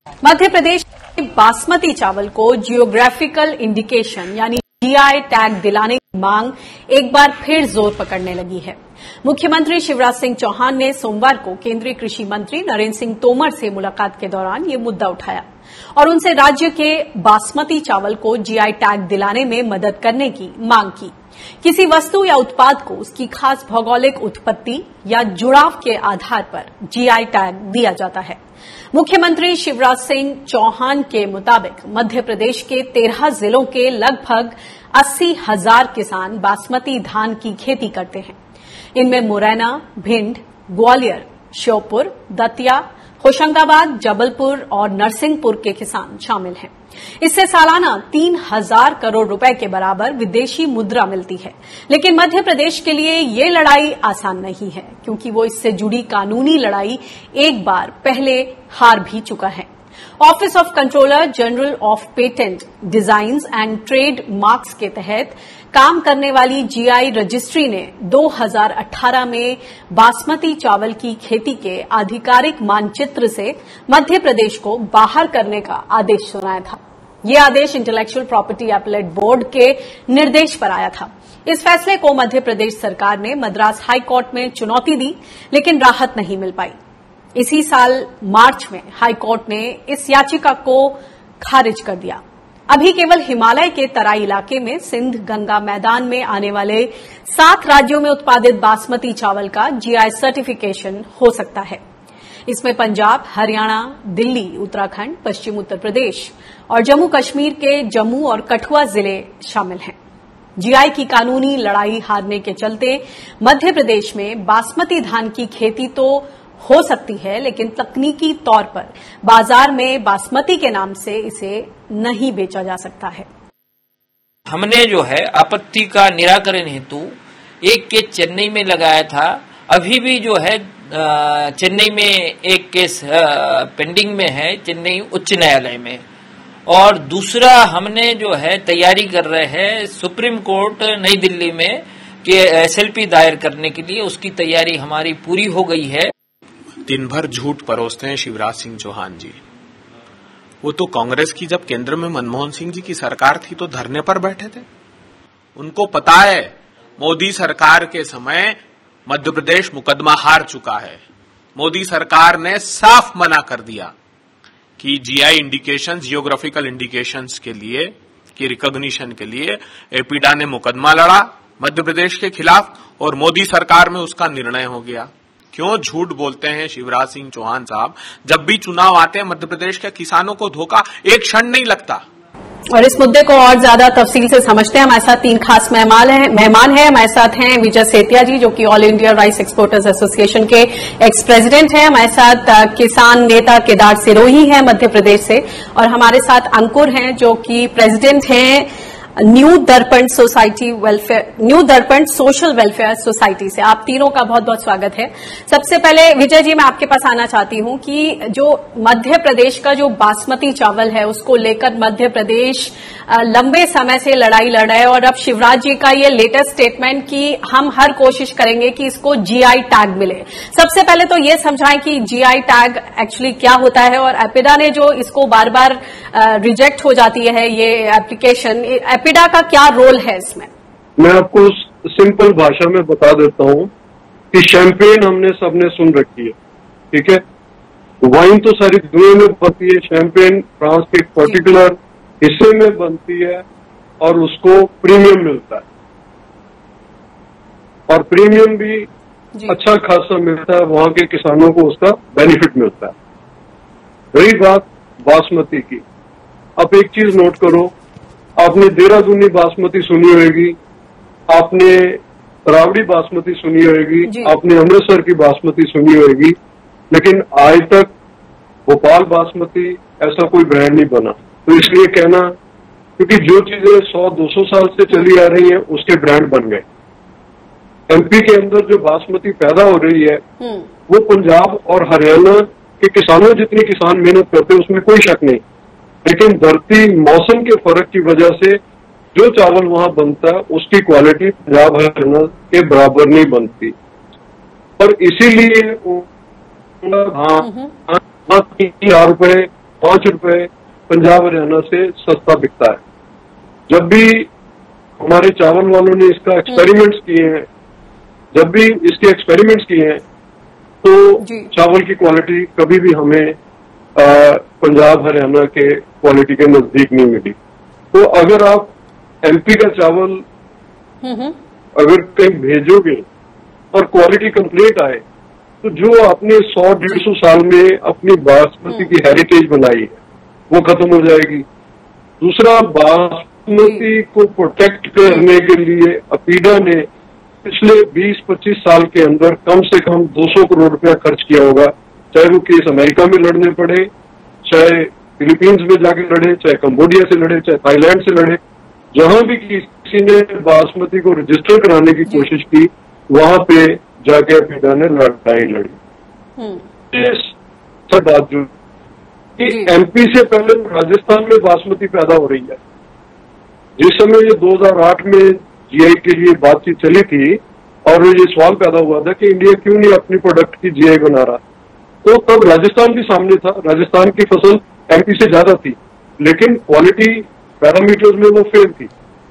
मध्य प्रदेश के बासमती चावल को जियोग्राफिकल इंडिकेशन यानी जीआई टैग दिलाने की मांग एक बार फिर जोर पकड़ने लगी है। मुख्यमंत्री शिवराज सिंह चौहान ने सोमवार को केंद्रीय कृषि मंत्री नरेंद्र सिंह तोमर से मुलाकात के दौरान ये मुद्दा उठाया और उनसे राज्य के बासमती चावल को जीआई टैग दिलाने में मदद करने की मांग की। किसी वस्तु या उत्पाद को उसकी खास भौगोलिक उत्पत्ति या जुड़ाव के आधार पर जीआई टैग दिया जाता है। मुख्यमंत्री शिवराज सिंह चौहान के मुताबिक मध्य प्रदेश के 13 जिलों के लगभग 80,000 किसान बासमती धान की खेती करते हैं। इनमें मुरैना, भिंड, ग्वालियर, श्योपुर, दतिया, होशंगाबाद, जबलपुर और नरसिंहपुर के किसान शामिल हैं। इससे सालाना 3,000 करोड़ रुपए के बराबर विदेशी मुद्रा मिलती है। लेकिन मध्य प्रदेश के लिए ये लड़ाई आसान नहीं है, क्योंकि वो इससे जुड़ी कानूनी लड़ाई एक बार पहले हार भी चुका है। Office of controller general of patent designs and trade marks के तहत काम करने वाली जीआई रजिस्ट्री ने 2018 में बासमती चावल की खेती के आधिकारिक मानचित्र से मध्य प्रदेश को बाहर करने का आदेश सुनाया था। ये आदेश इंटेलेक्चुअल प्रॉपर्टी अपीलेट बोर्ड के निर्देश पर आया था। इस फैसले को मध्य प्रदेश सरकार ने मद्रास हाई कोर्ट में चुनौती दी, लेकिन राहत नहीं मिल पाई। इसी साल मार्च में हाई कोर्ट ने इस याचिका को खारिज कर दिया। अभी केवल हिमालय के तराई इलाके में सिंध गंगा मैदान में आने वाले 7 राज्यों में उत्पादित बासमती चावल का जीआई सर्टिफिकेशन हो सकता है। इसमें पंजाब, हरियाणा, दिल्ली, उत्तराखंड, पश्चिम उत्तर प्रदेश और जम्मू कश्मीर के जम्मू और कठुआ जिले शामिल हैं। जीआई की कानूनी लड़ाई हारने के चलते मध्य प्रदेश में बासमती धान की खेती तो हो सकती है, लेकिन तकनीकी तौर पर बाजार में बासमती के नाम से इसे नहीं बेचा जा सकता है। हमने जो है आपत्ति का निराकरण हेतु एक केस चेन्नई में लगाया था। अभी भी जो है चेन्नई में एक केस पेंडिंग में है, चेन्नई उच्च न्यायालय में। और दूसरा हमने जो है तैयारी कर रहे हैं सुप्रीम कोर्ट नई दिल्ली में कि एसएलपी दायर करने के लिए, उसकी तैयारी हमारी पूरी हो गई है। दिन भर झूठ परोसते हैं शिवराज सिंह चौहान जी। वो तो कांग्रेस की जब केंद्र में मनमोहन सिंह जी की सरकार थी तो धरने पर बैठे थे। उनको पता है मोदी सरकार के समय मध्य प्रदेश मुकदमा हार चुका है। मोदी सरकार ने साफ मना कर दिया कि जीआई इंडिकेशन, जियोग्राफिकल इंडिकेशंस के लिए की रिकॉग्निशन के लिए एपीडा ने मुकदमा लड़ा मध्य प्रदेश के खिलाफ और मोदी सरकार में उसका निर्णय हो गया। क्यों झूठ बोलते हैं शिवराज सिंह चौहान साहब? जब भी चुनाव आते हैं मध्य प्रदेश के किसानों को धोखा एक क्षण नहीं लगता। और इस मुद्दे को और ज्यादा तफसील से समझते हैं। हमारे साथ 3 खास मेहमान हैं। हमारे साथ हैं विजय सेतिया जी, जो कि all India rice exporters association के एक्स प्रेसिडेंट हैं। हमारे साथ किसान नेता केदार सिरोही हैं मध्य प्रदेश से, और हमारे साथ अंकुर हैं, जो कि प्रेसिडेंट हैं न्यू दर्पण सोशल वेलफेयर सोसाइटी से। आप तीनों का बहुत बहुत स्वागत है। सबसे पहले विजय जी, मैं आपके पास आना चाहती हूं कि जो मध्य प्रदेश का जो बासमती चावल है, उसको लेकर मध्य प्रदेश लंबे समय से लड़ाई लड़ रहा है, और अब शिवराज जी का ये लेटेस्ट स्टेटमेंट कि हम हर कोशिश करेंगे कि इसको जीआई टैग मिले। सबसे पहले तो ये समझाएं कि जीआई टैग एक्चुअली क्या होता है, और एपिडा ने जो इसको बार बार रिजेक्ट हो जाती है ये एप्लीकेशन, एपिडा का क्या रोल है इसमें? मैं आपको सिंपल भाषा में बता देता हूं कि शैंपेन हमने सबने सुन रखी है, ठीक है। वाइन तो सारी दुनिया में बनती है, शैंपेन फ्रांस के एक पर्टिकुलर हिस्से में बनती है और उसको प्रीमियम मिलता है, और प्रीमियम भी अच्छा खासा मिलता है, वहां के किसानों को उसका बेनिफिट मिलता है। रही बात बासमती की, आप एक चीज नोट करो, आपने देहरादूनी बासमती सुनी होगी, आपने रावड़ी बासमती सुनी होगी, आपने अमृतसर की बासमती सुनी होगी, लेकिन आज तक भोपाल बासमती ऐसा कोई ब्रांड नहीं बना। तो इसलिए कहना, क्योंकि जो चीजें 100-200 साल से चली आ रही हैं उसके ब्रांड बन गए। एमपी के अंदर जो बासमती पैदा हो रही है वो पंजाब और हरियाणा के किसानों जितनी किसान मेहनत करते हैं उसमें कोई शक नहीं, लेकिन धरती मौसम के फर्क की वजह से जो चावल वहां बनता है उसकी क्वालिटी पंजाब हरियाणा के बराबर नहीं बनती, और इसीलिए 3,000 रुपए 5 रुपए पंजाब हरियाणा से सस्ता बिकता है। जब भी हमारे चावल वालों ने इसका एक्सपेरिमेंट्स किए हैं, जब भी इसके एक्सपेरिमेंट्स किए हैं, तो चावल की क्वालिटी कभी भी हमें पंजाब हरियाणा के क्वालिटी के नजदीक नहीं मिली। तो अगर आप एमपी का चावल अगर कहीं भेजोगे और क्वालिटी कंप्लीट आए, तो जो आपने 100-150 साल में अपनी बासमती की हेरिटेज बनाई है वो खत्म हो जाएगी। दूसरा, बासमती को प्रोटेक्ट करने के लिए अपीडा ने पिछले 20-25 साल के अंदर कम से कम 200 करोड़ रुपया खर्च किया होगा, चाहे वो केस अमेरिका में लड़ने पड़े, चाहे फिलीपींस में जाके लड़े, चाहे कंबोडिया से लड़े, चाहे थाईलैंड से लड़े। जहां भी किसी ने बासमती को रजिस्टर कराने की कोशिश की, वहां पे जाके अपीडा ने लड़ाई लड़ी। सब बात जो कि एमपी से पहले राजस्थान में बासमती पैदा हो रही है। जिस समय ये 2008 में जीआई के लिए बातचीत चली थी और ये सवाल पैदा हुआ था कि इंडिया क्यों नहीं अपनी प्रोडक्ट की जीआई बना रहा, तो तब राजस्थान भी सामने था। राजस्थान की फसल एमपी से ज्यादा थी, लेकिन क्वालिटी पैरामीटर्स में वो फेल थी।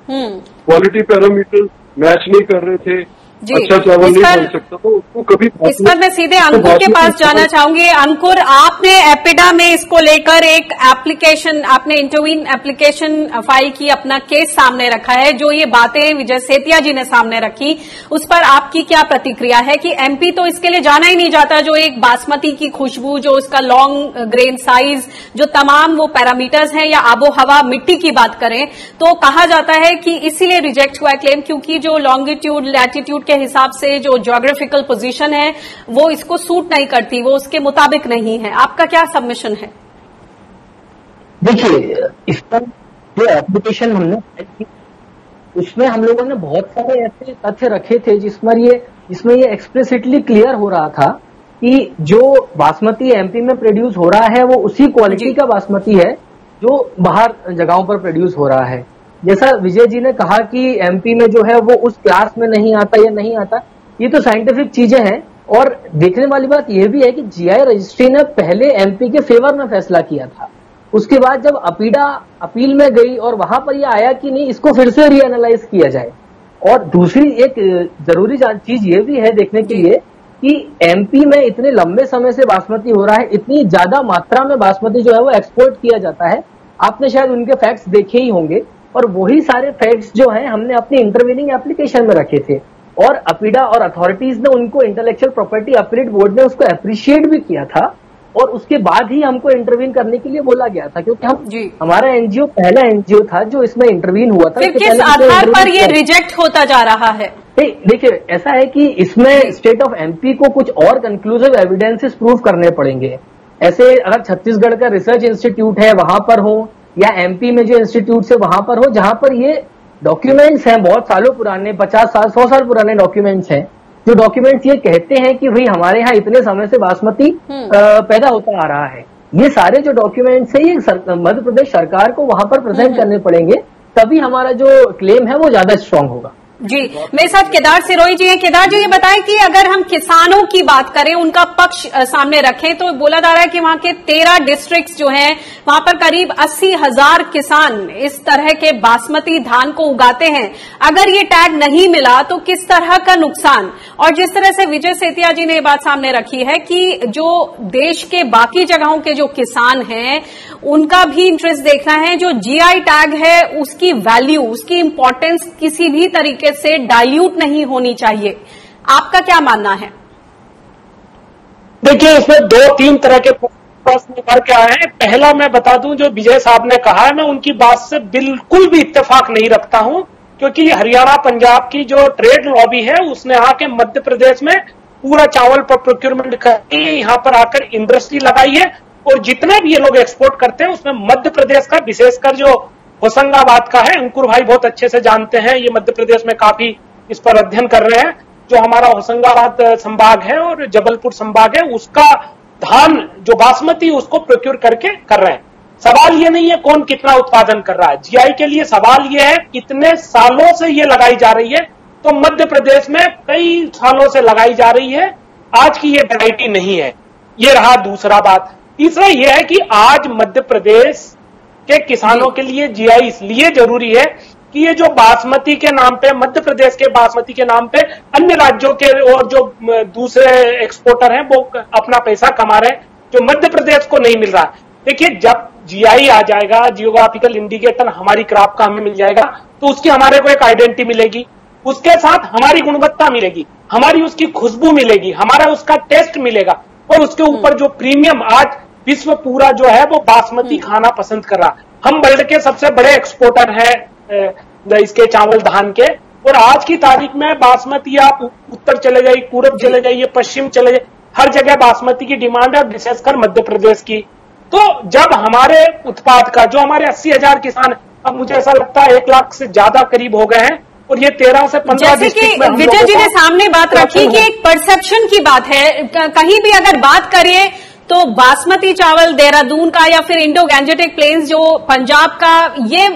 क्वालिटी पैरामीटर मैच नहीं कर रहे थे, अच्छा चावल नहीं बन सकता, तो उसको कभी इस पर मैं सीधे अंकुर के पास जाना चाहूंगी। अंकुर, आपने एपिडा में इसको लेकर एक एप्लीकेशन, आपने इंटरवीन एप्लीकेशन फाइल की, अपना केस सामने रखा है। जो ये बातें विजय सेतिया जी ने सामने रखी, उस पर आपकी क्या प्रतिक्रिया है कि एमपी तो इसके लिए जाना ही नहीं जाता, जो एक बासमती की खुशबू, जो उसका लॉन्ग ग्रेन साइज, जो तमाम वो पैरामीटर्स हैं, या आबो हवा मिट्टी की बात करें तो कहा जाता है कि इसीलिए रिजेक्ट हुआ क्लेम, क्योंकि जो लॉन्गिट्यूड लैटिट्यूड के हिसाब से जो ज्योग्राफिकल पोजीशन है वो इसको सूट नहीं करती, वो उसके मुताबिक नहीं है। आपका क्या सबमिशन है? देखिए, इस पर जो एप्लीकेशन हमने की, उसमें हम लोगों ने बहुत सारे ऐसे तथ्य रखे थे जिसमें ये एक्सप्लिसिटली क्लियर हो रहा था कि जो बासमती एमपी में प्रोड्यूस हो रहा है वो उसी क्वालिटी का बासमती है जो बाहर जगहों पर प्रोड्यूस हो रहा है। जैसा विजय जी ने कहा कि एमपी में जो है वो उस क्लास में नहीं आता या नहीं आता, ये तो साइंटिफिक चीजें हैं। और देखने वाली बात यह भी है कि जीआई रजिस्ट्री ने पहले एमपी के फेवर में फैसला किया था, उसके बाद जब अपीडा अपील में गई और वहां पर यह आया कि नहीं, इसको फिर से रीएनालाइज किया जाए। और दूसरी एक जरूरी चीज ये भी है देखने के लिए कि एमपी में इतने लंबे समय से बासमती हो रहा है, इतनी ज्यादा मात्रा में बासमती जो है वो एक्सपोर्ट किया जाता है। आपने शायद उनके फैक्ट्स देखे ही होंगे, और वही सारे फैक्ट्स जो हैं हमने अपनी इंटरवीनिंग एप्लीकेशन में रखे थे, और अपीडा और अथॉरिटीज ने उनको, इंटेलेक्चुअल प्रॉपर्टी अपीलेट बोर्ड ने उसको अप्रिशिएट भी किया था, और उसके बाद ही हमको इंटरवीन करने के लिए बोला गया था, क्योंकि हमारा एनजीओ पहला एनजीओ था जो इसमें इंटरवीन हुआ था। किस आधार पर ये रिजेक्ट होता जा रहा है? देखिए, ऐसा है कि इसमें स्टेट ऑफ एमपी को कुछ और कंक्लूसिव एविडेंसेस प्रूव करने पड़ेंगे। ऐसे अगर छत्तीसगढ़ का रिसर्च इंस्टीट्यूट है वहां पर हो, या एमपी में जो इंस्टीट्यूट है वहां पर हो, जहां पर ये डॉक्यूमेंट्स हैं बहुत सालों पुराने, 50 साल 100 साल पुराने डॉक्यूमेंट्स हैं, जो डॉक्यूमेंट्स ये कहते हैं कि भाई हमारे यहाँ इतने समय से बासमती पैदा होता आ रहा है। ये सारे जो डॉक्यूमेंट्स है ये मध्य प्रदेश सरकार को वहां पर प्रेजेंट करने पड़ेंगे, तभी हमारा जो क्लेम है वो ज्यादा स्ट्रांग होगा। जी, मेरे साथ केदार सिरोही जी हैं। केदार जी, ये बताएं कि अगर हम किसानों की बात करें, उनका पक्ष सामने रखें, तो बोला जा रहा है कि वहां के 13 डिस्ट्रिक्ट्स जो हैं, वहां पर करीब 80,000 किसान इस तरह के बासमती धान को उगाते हैं। अगर ये टैग नहीं मिला तो किस तरह का नुकसान? और जिस तरह से विजय सेतिया जी ने ये बात सामने रखी है कि जो देश के बाकी जगहों के जो किसान हैं उनका भी इंटरेस्ट देखना है, जो जीआई टैग है उसकी वैल्यू, उसकी इंपॉर्टेंस किसी भी तरीके से डाइल्यूट नहीं होनी चाहिए। आपका क्या मानना है? देखिए, इसमें 2-3 तरह के प्रश्न उभर के आए हैं। पहला मैं बता दूं, जो विजय साहब ने कहा है, मैं उनकी बात से बिल्कुल भी इत्तेफाक नहीं रखता हूं, क्योंकि हरियाणा पंजाब की जो ट्रेड लॉबी है उसने आके मध्य प्रदेश में पूरा चावल पर प्रोक्योरमेंट करके यहाँ पर आकर इंडस्ट्री लगाई है, और जितने भी ये लोग एक्सपोर्ट करते हैं उसमें मध्य प्रदेश का, विशेषकर जो होशंगाबाद का है, अंकुर भाई बहुत अच्छे से जानते हैं, ये मध्य प्रदेश में काफी इस पर अध्ययन कर रहे हैं। जो हमारा होशंगाबाद संभाग है और जबलपुर संभाग है, उसका धान जो बासमती उसको प्रोक्योर करके कर रहे हैं। सवाल ये नहीं है कौन कितना उत्पादन कर रहा है, जीआई के लिए सवाल ये है कितने सालों से ये लगाई जा रही है। तो मध्य प्रदेश में कई सालों से लगाई जा रही है, आज की ये वैरायटी नहीं है। ये रहा दूसरा बात। तीसरा यह है कि आज मध्य प्रदेश के किसानों के लिए जीआई इसलिए जरूरी है कि ये जो बासमती के नाम पे, मध्य प्रदेश के बासमती के नाम पे अन्य राज्यों के और जो दूसरे एक्सपोर्टर हैं वो अपना पैसा कमा रहे हैं, जो मध्य प्रदेश को नहीं मिल रहा। देखिए, जब जीआई आ जाएगा, जियोग्राफिकल इंडिकेटर हमारी क्रॉप का हमें मिल जाएगा, तो उसकी हमारे को एक आइडेंटिटी मिलेगी, उसके साथ हमारी गुणवत्ता मिलेगी, हमारी उसकी खुशबू मिलेगी, हमारा उसका टेस्ट मिलेगा, और उसके ऊपर जो प्रीमियम, आज विश्व पूरा जो है वो बासमती खाना पसंद कर रहा। हम वर्ल्ड के सबसे बड़े एक्सपोर्टर हैं इसके चावल धान के, और आज की तारीख में बासमती आप उत्तर चले जाइए, पूरब चले जाइए, पश्चिम चले जाइए, हर जगह बासमती की डिमांड है, विशेषकर मध्य प्रदेश की। तो जब हमारे उत्पाद का, जो हमारे 80,000 किसान, अब मुझे ऐसा लगता है 1 लाख से ज्यादा करीब हो गए हैं, और ये 13 से 15 डिस्ट्रिक्ट में विजय जी ने सामने बात रखी कि एक परसेप्शन की बात है। कहीं भी अगर बात करिए तो बासमती चावल देहरादून का या फिर इंडो गैंजेटिक प्लेन्स जो पंजाब का, ये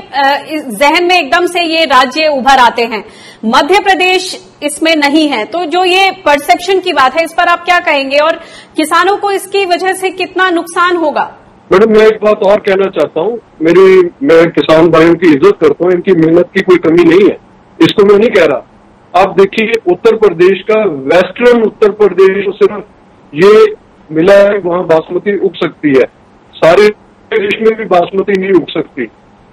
जहन में एकदम से ये राज्य उभर आते हैं, मध्य प्रदेश इसमें नहीं है। तो जो ये परसेप्शन की बात है, इस पर आप क्या कहेंगे, और किसानों को इसकी वजह से कितना नुकसान होगा? मैडम, मैं एक बात और कहना चाहता हूँ। मैं किसान भाइयों की इज्जत करता हूँ, इनकी मेहनत की कोई कमी नहीं है, इसको मैं नहीं कह रहा। आप देखिए, उत्तर प्रदेश का, वेस्टर्न उत्तर प्रदेश, सिर्फ ये मिला है वहां बासमती उग सकती है, सारे देश में भी बासमती नहीं उग सकती।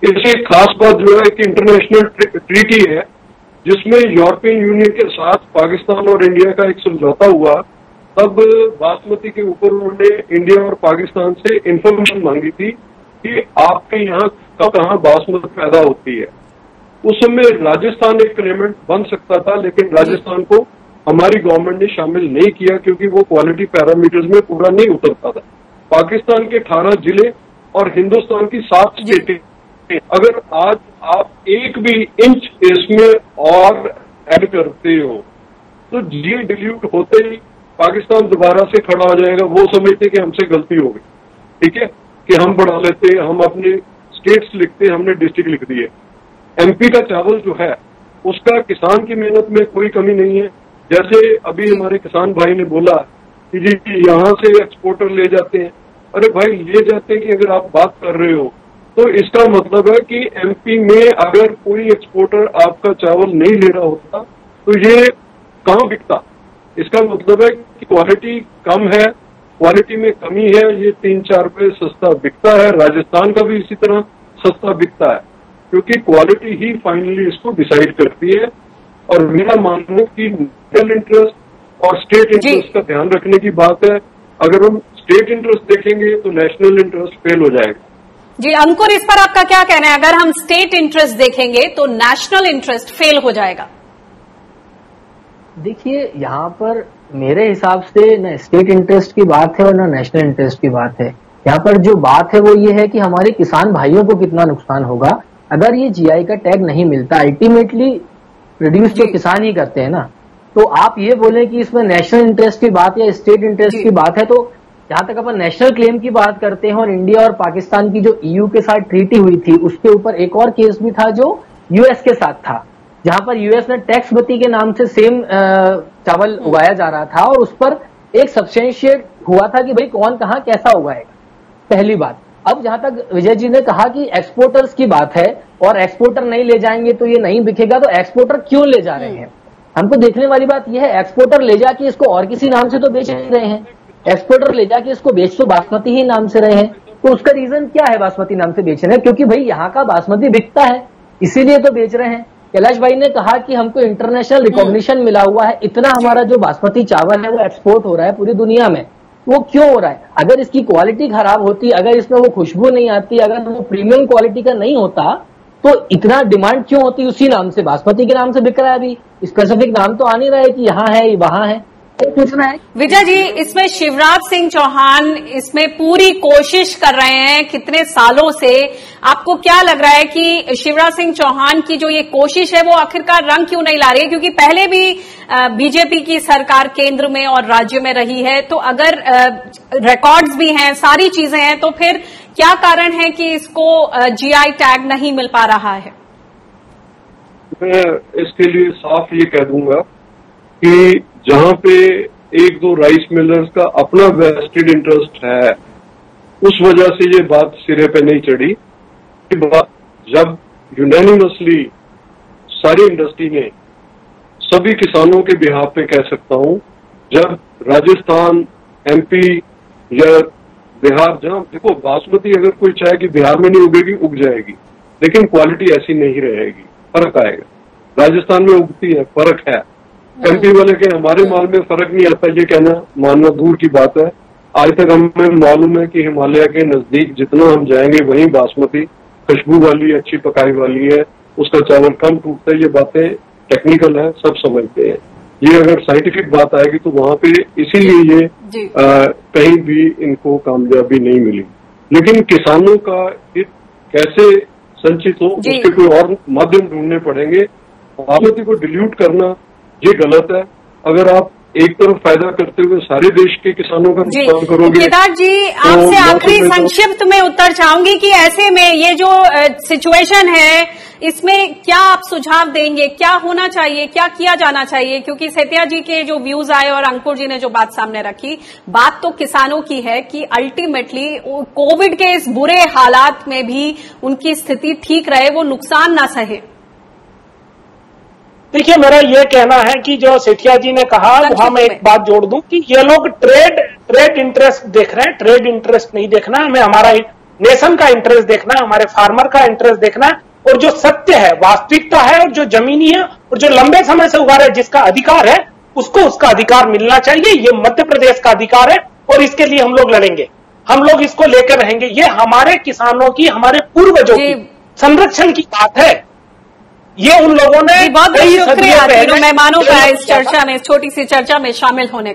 इसकी खास बात जो है कि इंटरनेशनल ट्रीटी है जिसमें यूरोपियन यूनियन के साथ पाकिस्तान और इंडिया का एक समझौता हुआ, तब बासमती के ऊपर उन्होंने इंडिया और पाकिस्तान से इंफॉर्मेशन मांगी थी कि आपके यहाँ कहाँ बासमती पैदा होती है। उस समय राजस्थान एक क्लेमेंट बन सकता था, लेकिन राजस्थान को हमारी गवर्नमेंट ने शामिल नहीं किया क्योंकि वो क्वालिटी पैरामीटर्स में पूरा नहीं उतरता था। पाकिस्तान के 18 जिले और हिंदुस्तान की 7 स्टेटें, अगर आज आप एक भी इंच इसमें और ऐड करते हो तो ये डिल्यूट होते ही पाकिस्तान दोबारा से खड़ा हो जाएगा। वो समझते कि हमसे गलती हो गई, ठीक है, कि हम बढ़ा लेते, हम अपने स्टेट्स लिखते, हमने डिस्ट्रिक्ट लिख दिए। एमपी का चावल जो है उसका किसान की मेहनत में कोई कमी नहीं है। जैसे अभी हमारे किसान भाई ने बोला कि जी यहाँ से एक्सपोर्टर ले जाते हैं, अरे भाई ले जाते हैं कि अगर आप बात कर रहे हो तो इसका मतलब है कि एमपी में अगर कोई एक्सपोर्टर आपका चावल नहीं ले रहा होता तो ये कहाँ बिकता। इसका मतलब है कि क्वालिटी कम है, क्वालिटी में कमी है, ये 3-4 रुपए सस्ता बिकता है। राजस्थान का भी इसी तरह सस्ता बिकता है क्योंकि क्वालिटी ही फाइनली इसको डिसाइड करती है। और मेरा मानना है कि नेशनल इंटरेस्ट और स्टेट इंटरेस्ट का ध्यान रखने की बात है। अगर हम स्टेट इंटरेस्ट देखेंगे तो नेशनल इंटरेस्ट फेल हो जाएगा। जी अंकुर, इस पर आपका क्या कहना है? अगर हम स्टेट इंटरेस्ट देखेंगे तो नेशनल इंटरेस्ट फेल हो जाएगा। देखिए, यहाँ पर मेरे हिसाब से न स्टेट इंटरेस्ट की बात है और न नेशनल इंटरेस्ट की बात है। यहाँ पर जो बात है वो ये है कि हमारे किसान भाइयों को कितना नुकसान होगा अगर ये जीआई का टैग नहीं मिलता। अल्टीमेटली प्रोड्यूस तो किसान ही करते हैं ना। तो आप ये बोले कि इसमें नेशनल इंटरेस्ट की बात या स्टेट इंटरेस्ट की बात है, तो जहां तक अपन नेशनल क्लेम की बात करते हैं और इंडिया और पाकिस्तान की जो ईयू के साथ ट्रीटी हुई थी उसके ऊपर एक और केस भी था जो यूएस के साथ था, जहां पर यूएस ने टैक्स बती के नाम से सेम चावल उगाया जा रहा था और उस पर एक सब्सटेंशिएट हुआ था कि भाई कौन कहां कैसा उगाएगा। पहली बात। अब जहां तक विजय जी ने कहा कि एक्सपोर्टर्स की बात है और एक्सपोर्टर नहीं ले जाएंगे तो ये नहीं बिकेगा, तो एक्सपोर्टर क्यों ले जा रहे हैं? हमको देखने वाली बात यह है, एक्सपोर्टर ले जाके इसको और किसी नाम से तो बेच नहीं रहे हैं। एक्सपोर्टर ले जाके इसको बेच तो बासमती ही नाम से रहे हैं। तो उसका रीजन क्या है बासमती नाम से बेच रहे हैं? क्योंकि भाई यहाँ का बासमती बिकता है, इसीलिए तो बेच रहे हैं। कैलाश भाई ने कहा कि हमको इंटरनेशनल रिकॉग्निशन मिला हुआ है, इतना हमारा जो बासमती चावल है वो एक्सपोर्ट हो रहा है पूरी दुनिया में। वो क्यों हो रहा है? अगर इसकी क्वालिटी खराब होती, अगर इसमें वो खुशबू नहीं आती, अगर वो प्रीमियम क्वालिटी का नहीं होता तो इतना डिमांड क्यों होती? उसी नाम से बासमती के नाम से बिक रहा है। अभी स्पेसिफिक नाम तो आ नहीं रहा है कि यहाँ है वहां है। पूछना है विजय जी, इसमें शिवराज सिंह चौहान इसमें पूरी कोशिश कर रहे हैं कितने सालों से। आपको क्या लग रहा है कि शिवराज सिंह चौहान की जो ये कोशिश है वो आखिरकार रंग क्यों नहीं ला रही है? क्योंकि पहले भी बीजेपी की सरकार केंद्र में और राज्य में रही है, तो अगर रिकॉर्ड्स भी हैं, सारी चीजें हैं, तो फिर क्या कारण है कि इसको जीआई टैग नहीं मिल पा रहा है? मैं इसके लिए साफ ये कह दूंगा कि जहां पे 1-2 राइस मिलर्स का अपना वेस्टेड इंटरेस्ट है उस वजह से ये बात सिरे पे नहीं चढ़ी। जब यूनैनिमसली सारी इंडस्ट्री ने सभी किसानों के बिहाफ पे कह सकता हूं, जब राजस्थान, एमपी या बिहार, जहां देखो बासमती अगर कोई चाहे कि बिहार में नहीं उगेगी, उग जाएगी, लेकिन क्वालिटी ऐसी नहीं रहेगी, फर्क आएगा। राजस्थान में उगती है, फर्क है। एमपी वाले के हमारे माल में फर्क नहीं आता, ये कहना मानना दूर की बात है। आज तक हमें मालूम है कि हिमालय के नजदीक जितना हम जाएंगे वहीं बासमती खुशबू वाली, अच्छी पकाई वाली है, उसका चावल कम टूटता है। ये बातें टेक्निकल है, सब समझते हैं। ये अगर साइंटिफिक बात आएगी तो वहां पे इसीलिए ये कहीं भी इनको कामयाबी नहीं मिली। लेकिन किसानों का हित कैसे संचित हो, उसके कोई और माध्यम ढूंढने पड़ेंगे। बासमती को डिल्यूट करना ये गलत है। अगर आप एक तरफ फायदा करते हुए सारे देश के किसानों का नुकसान करोगे। केदार जी, आपसे आखिरी संक्षिप्त में उत्तर चाहूंगी कि ऐसे में ये जो सिचुएशन है, इसमें क्या आप सुझाव देंगे, क्या होना चाहिए, क्या किया जाना चाहिए? क्योंकि सेतिया जी के जो व्यूज आए और अंकुर जी ने जो बात सामने रखी, बात तो किसानों की है कि अल्टीमेटली कोविड के इस बुरे हालात में भी उनकी स्थिति ठीक रहे, वो नुकसान ना सहे। देखिए, मेरा ये कहना है कि जो सेठिया जी ने कहा, वहां मैं एक बात जोड़ दूं कि ये लोग ट्रेड इंटरेस्ट देख रहे हैं। ट्रेड इंटरेस्ट नहीं देखना, हमें हमारा नेशन का इंटरेस्ट देखना है, हमारे फार्मर का इंटरेस्ट देखना है, और जो सत्य है, वास्तविकता है, और जो जमीनी है, और जो लंबे समय से उगा रहे, जिसका अधिकार है, उसको उसका अधिकार मिलना चाहिए। ये मध्य प्रदेश का अधिकार है और इसके लिए हम लोग लड़ेंगे, हम लोग इसको लेकर रहेंगे। ये हमारे किसानों की, हमारे पूर्वजों की संरक्षण की बात है। ये उन लोगों ने बहुत शुक्रिया तीनों मेहमानों का इस चर्चा में, इस छोटी सी चर्चा में शामिल होने